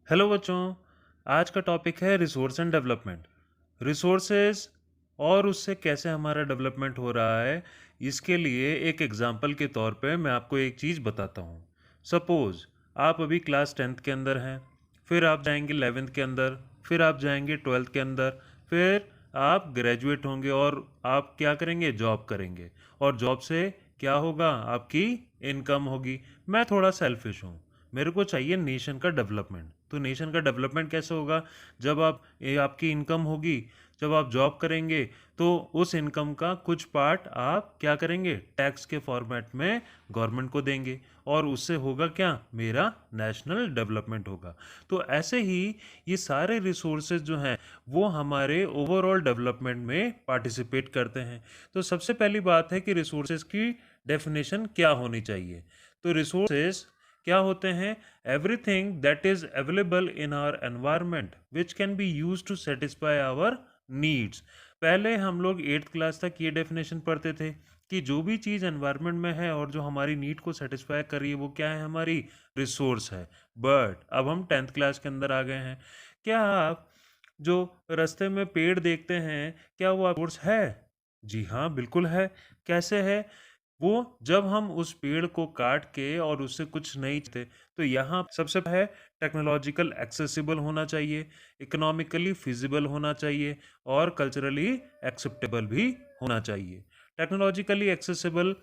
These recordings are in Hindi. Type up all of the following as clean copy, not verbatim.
हेलो बच्चों। आज का टॉपिक है रिसोर्स एंड डेवलपमेंट। रिसोर्सेज और उससे कैसे हमारा डेवलपमेंट हो रहा है, इसके लिए एक एग्जांपल के तौर पे मैं आपको एक चीज़ बताता हूँ। सपोज़ आप अभी क्लास 10th के अंदर हैं, फिर आप जाएंगे 11th के अंदर, फिर आप जाएंगे 12th के अंदर, फिर आप ग्रेजुएट होंगे और आप क्या करेंगे, जॉब करेंगे। और जॉब से क्या होगा, आपकी इनकम होगी। मैं थोड़ा सेल्फिश हूँ, मेरे को चाहिए नेशन का डेवलपमेंट। तो नेशन का डेवलपमेंट कैसे होगा, जब आपकी इनकम होगी, जब आप जॉब करेंगे तो उस इनकम का कुछ पार्ट आप क्या करेंगे, टैक्स के फॉर्मेट में गवर्नमेंट को देंगे, और उससे होगा क्या, मेरा नेशनल डेवलपमेंट होगा। तो ऐसे ही ये सारे रिसोर्सेज जो हैं वो हमारे ओवरऑल डेवलपमेंट में पार्टिसिपेट करते हैं। तो सबसे पहली बात है कि रिसोर्सेज की डेफिनेशन क्या होनी चाहिए। तो रिसोर्सेज क्या होते हैं, everything that is available in our environment which can be use to satisfy our needs. पहले हम लोग 8th क्लास तक ये डेफिनेशन पढ़ते थे कि जो भी चीज़ एनवायरनमेंट में है और जो हमारी नीड को सेटिस्फाई कर रही है वो क्या है, हमारी रिसोर्स है। बट अब हम 10th क्लास के अंदर आ गए हैं। क्या आप जो रास्ते में पेड़ देखते हैं, क्या वो रिसोर्स है? जी हाँ, बिल्कुल है। कैसे है वो, जब हम उस पेड़ को काट के और उससे कुछ नहीं थे, तो यहाँ सबसे है टेक्नोलॉजिकल एक्सेसिबल होना चाहिए, इकोनॉमिकली फिजिबल होना चाहिए, और कल्चरली एक्सेप्टेबल भी होना चाहिए। टेक्नोलॉजिकली एक्सेसिबल,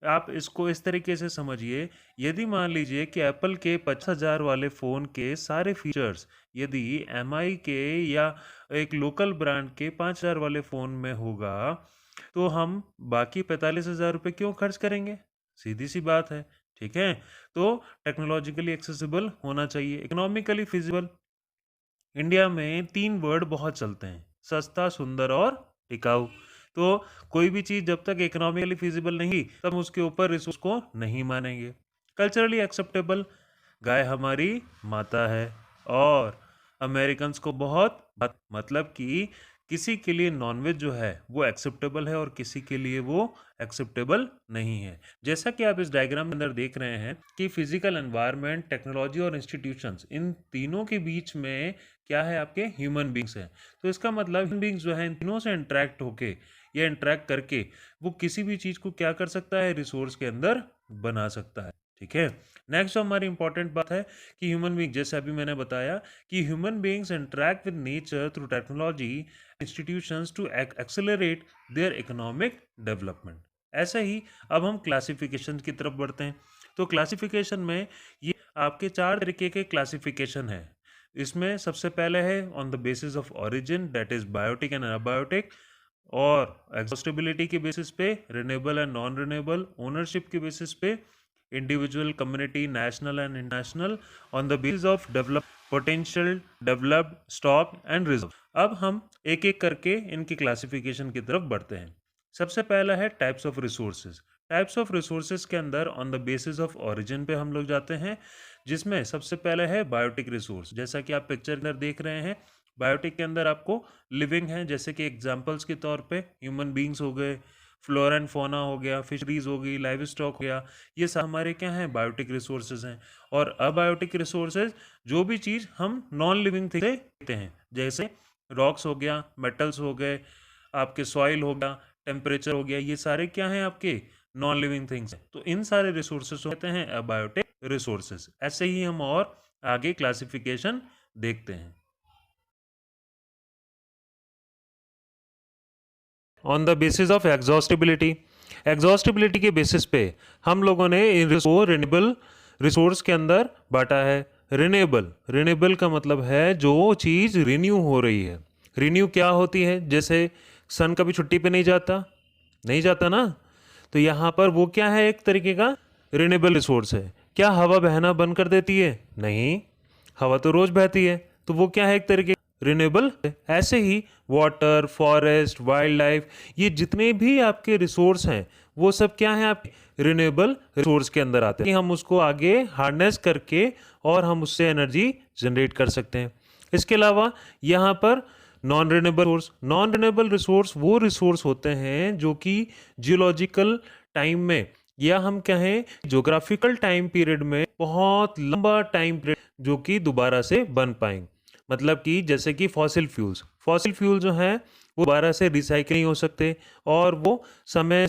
आप इसको इस तरीके से समझिए, यदि मान लीजिए कि एप्पल के 50,000 वाले फ़ोन के सारे फीचर्स यदि एमआई के या एक लोकल ब्रांड के 5,000 वाले फ़ोन में होगा, तो हम बाकी 45,000 रुपये क्यों खर्च करेंगे? सीधी सी बात है। ठीक है, तो टेक्नोलॉजिकली एक्सेसिबल होना चाहिए, इकोनॉमिकली फिजिबल। इंडिया में 3 वर्ड बहुत चलते हैं, सस्ता, सुंदर और टिकाऊ। तो कोई भी चीज़ जब तक इकोनॉमिकली फिजिबल नहीं, तब उसके ऊपर रिसोर्स को नहीं मानेंगे। कल्चरली एक्सेप्टेबल, गाय हमारी माता है, और अमेरिकन्स को बहुत मतलब कि किसी के लिए नॉनवेज जो है वो एक्सेप्टेबल है और किसी के लिए वो एक्सेप्टेबल नहीं है। जैसा कि आप इस डायग्राम के अंदर देख रहे हैं कि फिजिकल एनवायरनमेंट, टेक्नोलॉजी और इंस्टीट्यूशंस, इन तीनों के बीच में क्या है, आपके ह्यूमन बींग्स हैं। तो इसका मतलब ह्यूमन बींग्स जो है इन तीनों से इंटरेक्ट होके या इंटरेक्ट करके वो किसी भी चीज़ को क्या कर सकता है, रिसोर्स के अंदर बना सकता है। ठीक है, नेक्स्ट जो हमारी इंपॉर्टेंट बात है कि ह्यूमन बींग, जैसे अभी मैंने बताया कि human beings interact with nature through technology institutions to accelerate their economic development. ऐसे ही अब हम क्लासिफिकेशन की तरफ बढ़ते हैं। तो क्लासिफिकेशन में ये आपके 4 तरीके के क्लासिफिकेशन है। इसमें सबसे पहले है on the basis of origin, that is biotic and abiotic, और एग्जॉस्टिबिलिटी के बेसिस पे renewable and non renewable, ownership के बेसिस पे individual, community, national and international, on the basis of develop potential, developed, stock and reserve. अब हम एक एक करके इनकी क्लासिफिकेशन की तरफ बढ़ते हैं। सबसे पहला है types of resources. Types of resources के अंदर on the basis of origin पे हम लोग जाते हैं, जिसमें सबसे पहले है बायोटिक रिसोर्स। जैसा कि आप पिक्चर के अंदर देख रहे हैं, बायोटिक के अंदर आपको लिविंग है, जैसे कि एग्जांपल्स के तौर पे ह्यूमन बींग्स हो गए, फ्लोरा एंड फौना हो गया, फिशरीज हो गई, लाइव स्टॉक हो गया, ये सब हमारे क्या हैं, बायोटिक रिसोर्सेज हैं। और अबायोटिक रिसोर्सेज, जो भी चीज़ हम नॉन लिविंग थिंग से लेते हैं, जैसे रॉक्स हो गया, मेटल्स हो गए, आपके सॉइल हो गया, टेम्परेचर हो गया, ये सारे क्या हैं, आपके नॉन लिविंग थिंग्स हैं। तो इन सारे रिसोर्सेज कहते हैं अबायोटिक रिसोर्सेज। ऐसे ही हम और आगे क्लासिफिकेशन देखते हैं। On the basis of exhaustibility, exhaustibility के बेसिस पे हम लोगों ने इसको रिन्यूएबल रिसोर्स के अंदर बांटा है। रिन्यूएबल, रिन्यूएबल का मतलब है जो चीज़ रिन्यू हो रही है। रिन्यू क्या होती है, जैसे सन कभी छुट्टी पे नहीं जाता, नहीं जाता ना, तो यहाँ पर वो क्या है, एक तरीके का रिन्यूएबल रिसोर्स है। क्या हवा बहना बंद कर देती है? नहीं, हवा तो रोज बहती है, तो वो क्या है, एक तरीके रिन्यूएबल। ऐसे ही वाटर, फॉरेस्ट, वाइल्ड लाइफ, ये जितने भी आपके रिसोर्स हैं वो सब क्या है, आपके रिन्यूएबल रिसोर्स के अंदर आते हैं। हम उसको आगे हार्नेस करके और हम उससे एनर्जी जनरेट कर सकते हैं। इसके अलावा यहाँ पर non renewable resource, non renewable resource वो रिसोर्स होते हैं जो कि जियोलॉजिकल टाइम में या हम कहें ज्योग्राफिकल टाइम पीरियड में बहुत लंबा टाइम पीरियड जो कि दोबारा से बन पाएंगे। मतलब कि जैसे कि फॉसिल फ्यूल जो हैं वो दोबारा से रिसाइकिल नहीं हो सकते और वो समय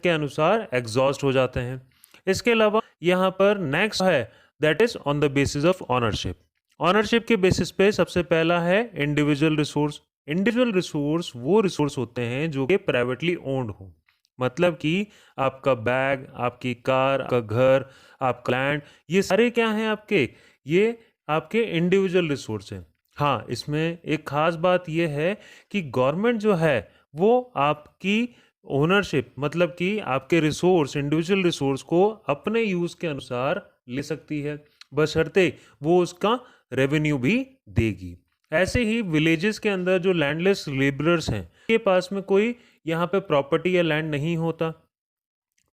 के अनुसार एग्जॉस्ट हो जाते हैं। इसके अलावा यहाँ पर नेक्स्ट है that is on the basis of ownership. Ownership के बेसिस पे सबसे पहला है इंडिविजुअल रिसोर्स। इंडिविजुअल रिसोर्स वो रिसोर्स होते हैं जो कि प्राइवेटली ओन्ड हो। मतलब कि आपका बैग, आपकी कार, आपका घर, आपका लैंड, ये सारे क्या हैं आपके, ये आपके इंडिविजुअल रिसोर्स हैं। हाँ, इसमें एक खास बात यह है कि गवर्नमेंट जो है वो आपकी ओनरशिप, मतलब कि आपके रिसोर्स, इंडिविजुअल रिसोर्स को अपने यूज़ के अनुसार ले सकती है, बशर्ते वो उसका रेवेन्यू भी देगी। ऐसे ही विलेजेस के अंदर जो लैंडलेस लेबरर्स हैं के पास में कोई यहाँ पे प्रॉपर्टी या लैंड नहीं होता,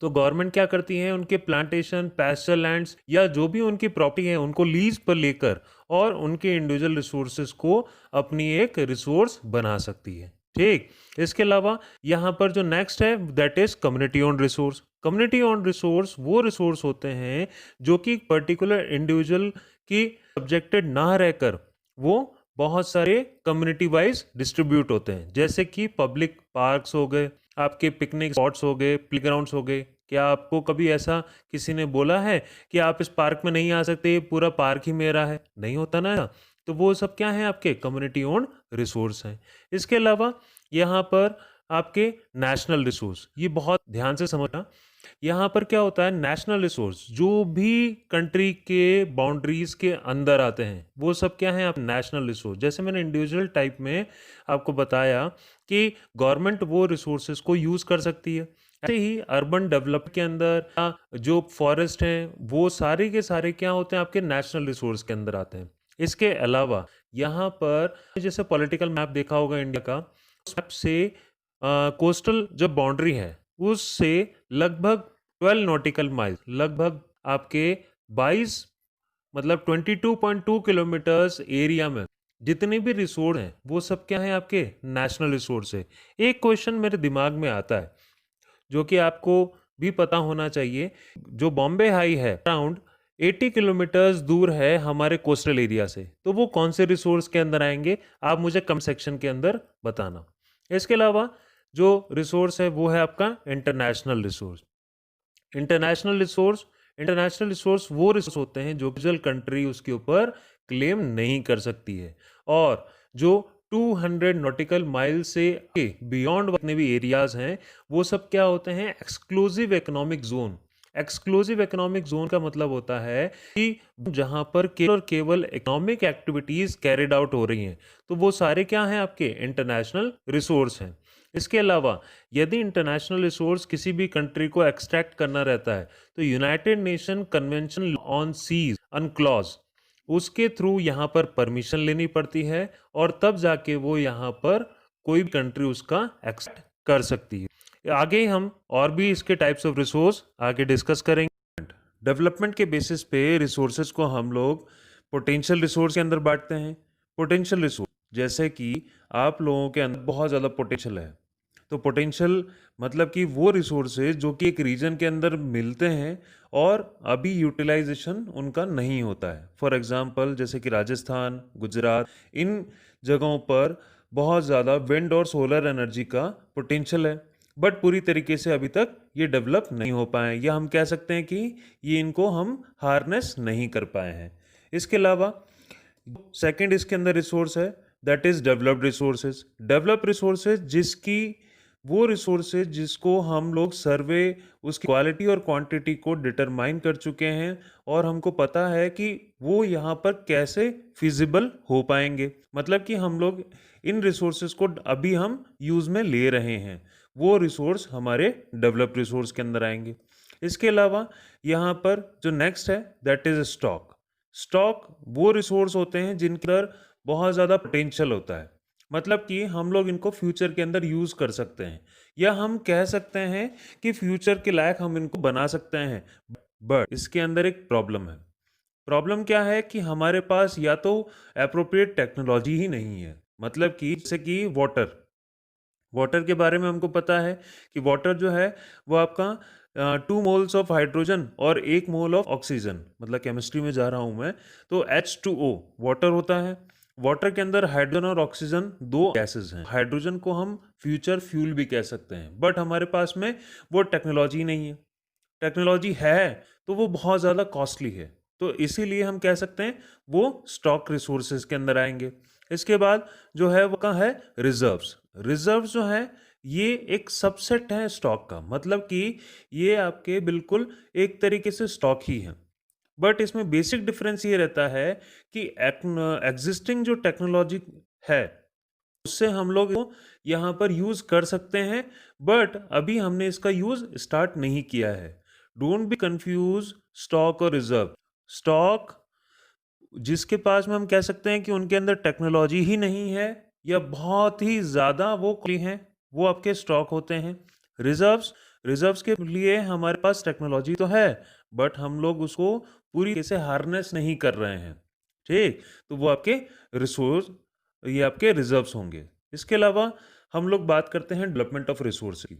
तो गवर्नमेंट क्या करती है, उनके प्लांटेशन, पैस्चर लैंड्स या जो भी उनकी प्रॉपर्टी है उनको लीज पर लेकर और उनके इंडिविजुअल रिसोर्सेज को अपनी एक रिसोर्स बना सकती है। ठीक, इसके अलावा यहाँ पर जो नेक्स्ट है that is community owned resource. Community owned resource वो रिसोर्स होते हैं जो कि पर्टिकुलर इंडिविजुअल की सब्जेक्टेड ना रहकर वो बहुत सारे कम्युनिटी वाइज डिस्ट्रीब्यूट होते हैं, जैसे कि पब्लिक पार्क्स हो गए, आपके पिकनिक स्पॉट्स हो गए, प्लेग्राउंड्स हो गए। क्या आपको कभी ऐसा किसी ने बोला है कि आप इस पार्क में नहीं आ सकते, पूरा पार्क ही मेरा है? नहीं होता ना। तो वो सब क्या है, आपके कम्युनिटी ओन्ड रिसोर्स हैं। इसके अलावा यहाँ पर आपके नेशनल रिसोर्स, ये बहुत ध्यान से समझना। यहाँ पर क्या होता है, नेशनल रिसोर्स जो भी कंट्री के बाउंड्रीज के अंदर आते हैं वो सब क्या है, आप नेशनल रिसोर्स। जैसे मैंने इंडिविजुअल टाइप में आपको बताया कि गवर्नमेंट वो रिसोर्सेज को यूज कर सकती है, ऐसे ही अर्बन डेवलप के अंदर जो फॉरेस्ट हैं वो सारे के सारे क्या होते हैं, आपके नेशनल रिसोर्स के अंदर आते हैं। इसके अलावा यहाँ पर जैसे पॉलिटिकल मैप देखा होगा इंडिया का, उस मैप से कोस्टल जो बाउंड्री है उससे लगभग 12 नॉटिकल माइल, लगभग आपके 22 मतलब 22.2 किलोमीटर्स एरिया में जितने भी रिसोर्स हैं वो सब क्या है, आपके नेशनल रिसोर्स है। एक क्वेश्चन मेरे दिमाग में आता है जो कि आपको भी पता होना चाहिए, जो बॉम्बे हाई है अराउंड 80 किलोमीटर्स दूर है हमारे कोस्टल एरिया से, तो वो कौन से रिसोर्स के अंदर आएंगे, आप मुझे कमेंट सेक्शन के अंदर बताना। इसके अलावा जो रिसोर्स है वो है आपका इंटरनेशनल रिसोर्स। इंटरनेशनल रिसोर्स वो रिसोर्स होते हैं जो इंडिविजुअल कंट्री उसके ऊपर क्लेम नहीं कर सकती है, और जो 200 नॉटिकल माइल से बियॉन्ड जितने भी एरियाज हैं वो सब क्या होते हैं, exclusive economic zone. Exclusive economic zone का मतलब होता है कि जहां पर केवल और केवल इकोनॉमिक एक्टिविटीज कैरिड आउट हो रही हैं, तो वो सारे क्या हैं, आपके इंटरनेशनल रिसोर्स हैं। इसके अलावा यदि इंटरनेशनल रिसोर्स किसी भी कंट्री को एक्सट्रैक्ट करना रहता है तो United Nation Convention on seas UNCLOS उसके थ्रू यहाँ पर परमिशन लेनी पड़ती है, और तब जाके वो यहाँ पर कोई भी कंट्री उसका एक्सेप्ट कर सकती है। आगे हम और भी इसके टाइप्स ऑफ रिसोर्स आगे डिस्कस करेंगे। डेवलपमेंट के बेसिस पे रिसोर्सेज को हम लोग पोटेंशियल रिसोर्स के अंदर बांटते हैं। पोटेंशियल रिसोर्स जैसे कि आप लोगों के अंदर बहुत ज़्यादा पोटेंशियल है, तो पोटेंशियल मतलब कि वो रिसोर्सेज जो कि एक रीजन के अंदर मिलते हैं और अभी यूटिलाइजेशन उनका नहीं होता है। फॉर एग्जांपल जैसे कि राजस्थान, गुजरात, इन जगहों पर बहुत ज़्यादा विंड और सोलर एनर्जी का पोटेंशियल है, बट पूरी तरीके से अभी तक ये डेवलप नहीं हो पाए, या हम कह सकते हैं कि ये इनको हम हार्नेस नहीं कर पाए हैं। इसके अलावा सेकंड इसके अंदर रिसोर्स है that is developed resources. Developed resources जिसकी वो रिसोर्सेज जिसको हम लोग सर्वे उसकी क्वालिटी और क्वांटिटी को डिटरमाइन कर चुके हैं, और हमको पता है कि वो यहाँ पर कैसे फिजिबल हो पाएंगे, मतलब कि हम लोग इन रिसोर्सेज को अभी हम यूज़ में ले रहे हैं, वो रिसोर्स हमारे डेवलप्ड रिसोर्स के अंदर आएंगे। इसके अलावा यहाँ पर जो नेक्स्ट है दैट इज स्टॉक। स्टॉक वो रिसोर्स होते हैं जिनके अंदर बहुत ज़्यादा पोटेंशियल होता है, मतलब कि हम लोग इनको फ्यूचर के अंदर यूज़ कर सकते हैं, या हम कह सकते हैं कि फ्यूचर के लायक हम इनको बना सकते हैं। बट इसके अंदर एक प्रॉब्लम है। प्रॉब्लम क्या है कि हमारे पास या तो अप्रोप्रिएट टेक्नोलॉजी ही नहीं है, मतलब कि जैसे कि वाटर के बारे में हमको पता है कि वाटर जो है वो आपका 2 मोल्स ऑफ हाइड्रोजन और 1 मोल ऑफ ऑक्सीजन, मतलब केमिस्ट्री में जा रहा हूँ मैं, तो H2O वाटर होता है। वाटर के अंदर हाइड्रोजन और ऑक्सीजन दो गैसेस हैं। हाइड्रोजन को हम फ्यूचर फ्यूल भी कह सकते हैं, बट हमारे पास में वो टेक्नोलॉजी नहीं है। टेक्नोलॉजी है तो वो बहुत ज़्यादा कॉस्टली है, तो इसीलिए हम कह सकते हैं वो स्टॉक रिसोर्सेज के अंदर आएंगे। इसके बाद जो है वो कहाँ है, रिजर्व्स। रिजर्व्स जो है ये एक सबसेट है स्टॉक का, मतलब कि ये आपके बिल्कुल एक तरीके से स्टॉक ही है, बट इसमें बेसिक डिफरेंस ये रहता है कि एग्जिस्टिंग जो टेक्नोलॉजी है उससे हम लोग को यहाँ पर यूज कर सकते हैं, बट अभी हमने इसका यूज स्टार्ट नहीं किया है। डोंट बी कंफ्यूज स्टॉक और रिजर्व। स्टॉक जिसके पास में हम कह सकते हैं कि उनके अंदर टेक्नोलॉजी ही नहीं है या बहुत ही ज़्यादा वो हैं, वो आपके स्टॉक होते हैं। रिजर्व्स, रिजर्व्स के लिए हमारे पास टेक्नोलॉजी तो है, बट हम लोग उसको पूरी तरीके से हार्नेस नहीं कर रहे हैं। ठीक, तो वो आपके रिसोर्स, ये आपके रिजर्व्स होंगे। इसके अलावा हम लोग बात करते हैं डेवलपमेंट ऑफ रिसोर्स की।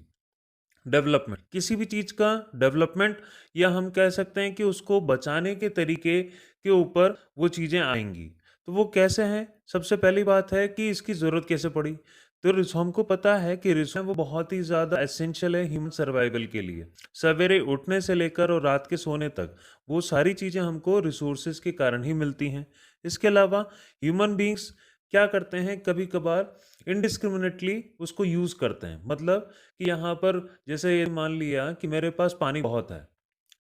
डेवलपमेंट, किसी भी चीज़ का डेवलपमेंट, या हम कह सकते हैं कि उसको बचाने के तरीके के ऊपर वो चीज़ें आएंगी। तो वो कैसे हैं? सबसे पहली बात है कि इसकी ज़रूरत कैसे पड़ी। तो हमको पता है कि रिसोर्स वो बहुत ही ज़्यादा एसेंशियल है ह्यूमन सर्वाइवल के लिए। सवेरे उठने से लेकर और रात के सोने तक वो सारी चीज़ें हमको रिसोर्सेज के कारण ही मिलती हैं। इसके अलावा ह्यूमन बींग्स क्या करते हैं, कभी कभार इनडिस्क्रिमिनेटली उसको यूज़ करते हैं। मतलब कि यहाँ पर जैसे ये मान लिया कि मेरे पास पानी बहुत है,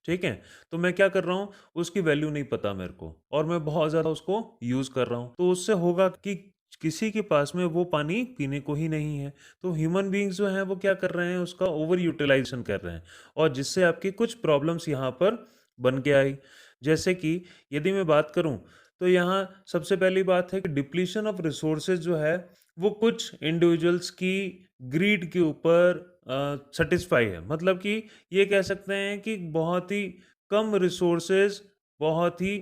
ठीक है, तो मैं क्या कर रहा हूँ, उसकी वैल्यू नहीं पता मेरे को और मैं बहुत ज़्यादा उसको यूज़ कर रहा हूँ, तो उससे होगा कि किसी के पास में वो पानी पीने को ही नहीं है। तो ह्यूमन बींग्स जो हैं वो क्या कर रहे हैं, उसका ओवर यूटिलाइजेशन कर रहे हैं, और जिससे आपकी कुछ प्रॉब्लम्स यहाँ पर बन के आई। जैसे कि यदि मैं बात करूँ तो यहाँ सबसे पहली बात है कि डिप्लीशन ऑफ रिसोर्सेज जो है वो कुछ इंडिविजुअल्स की ग्रीड के ऊपर सेटिस्फाई है। मतलब कि ये कह सकते हैं कि बहुत ही कम रिसोर्सेज बहुत ही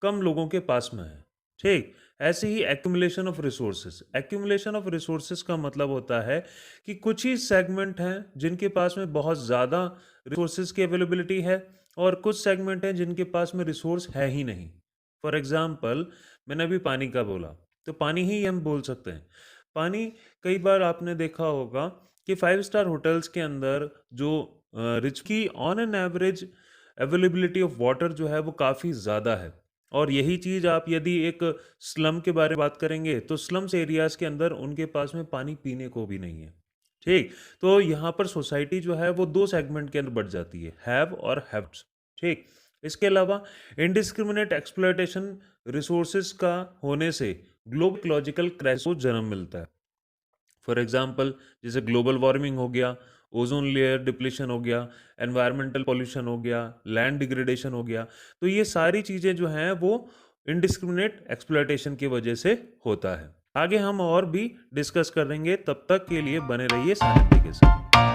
कम लोगों के पास में है। ठीक, ऐसे ही accumulation of resources. Accumulation of resources का मतलब होता है कि कुछ ही सेगमेंट हैं जिनके पास में बहुत ज़्यादा रिसोर्सेज की अवेलेबिलिटी है, और कुछ सेगमेंट हैं जिनके पास में रिसोर्स है ही नहीं। फॉर एग्जाम्पल, मैंने अभी पानी का बोला, तो पानी ही हम बोल सकते हैं। पानी, कई बार आपने देखा होगा कि 5 स्टार होटल्स के अंदर जो रिच की on an average availability of water जो है वो काफ़ी ज़्यादा है। और यही चीज़ आप यदि एक स्लम के बारे में बात करेंगे तो स्लम्स एरियाज़ के अंदर उनके पास में पानी पीने को भी नहीं है। ठीक, तो यहाँ पर सोसाइटी जो है वो दो सेगमेंट के अंदर बढ़ जाती है, हैव और हैव्स। ठीक, इसके अलावा इनडिस्क्रिमिनेट एक्सप्लॉयटेशन रिसोर्सेज का होने से ग्लोबल इकोलॉजिकल क्राइसिस को जन्म मिलता है। फॉर एग्जांपल, जैसे ग्लोबल वार्मिंग हो गया, ओजोन लेयर डिप्लीशन हो गया, एनवायरमेंटल पॉल्यूशन हो गया, लैंड डिग्रेडेशन हो गया। तो ये सारी चीज़ें जो हैं वो इनडिस्क्रिमिनेट एक्सप्लॉयटेशन की वजह से होता है। आगे हम और भी डिस्कस करेंगे, तब तक के लिए बने रहिए साहित्य के साथ।